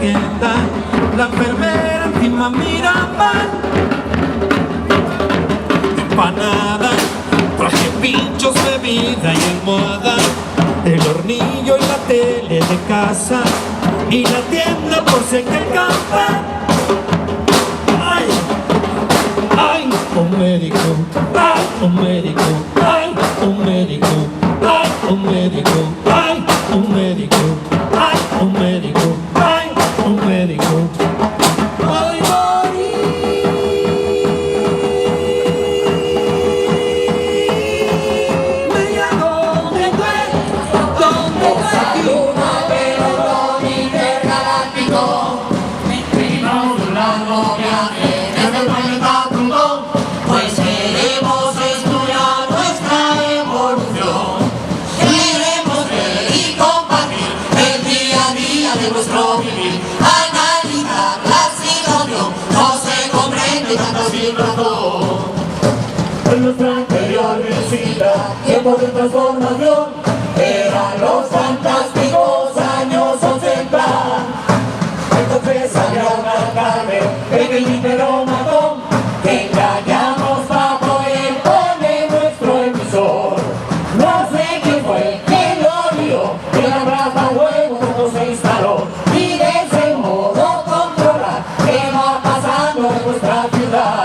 tienda, la enfermera encima mira mal. Empanada, traje, pinchos, bebida y almohada, el hornillo y la tele de casa, y la tienda por si hay que acampar. ¡Ay! ¡Ay! Un médico, ¡ay! Un médico, ¡ay! Un médico, ¡ay! Un médico, ¡ay! Un médico, ¡ay! Un médico, ¡ay! Un médico. ¡Ay, pues queremos estudiar nuestra evolución, queremos ver y compartir el día a día de nuestro vivir, analizar la situación, no se comprende tanta situación. En nuestra anterior visita, tiempos de transformación, eran los fantásticos años 80. Entonces había una tarde, pequeñita pero matón, que engañamos bajo el pone nuestro emisor. No sé quién fue, quién lo vio, que la brava luego todo se instaló, y de ese modo controlar qué va pasando en nuestra ciudad.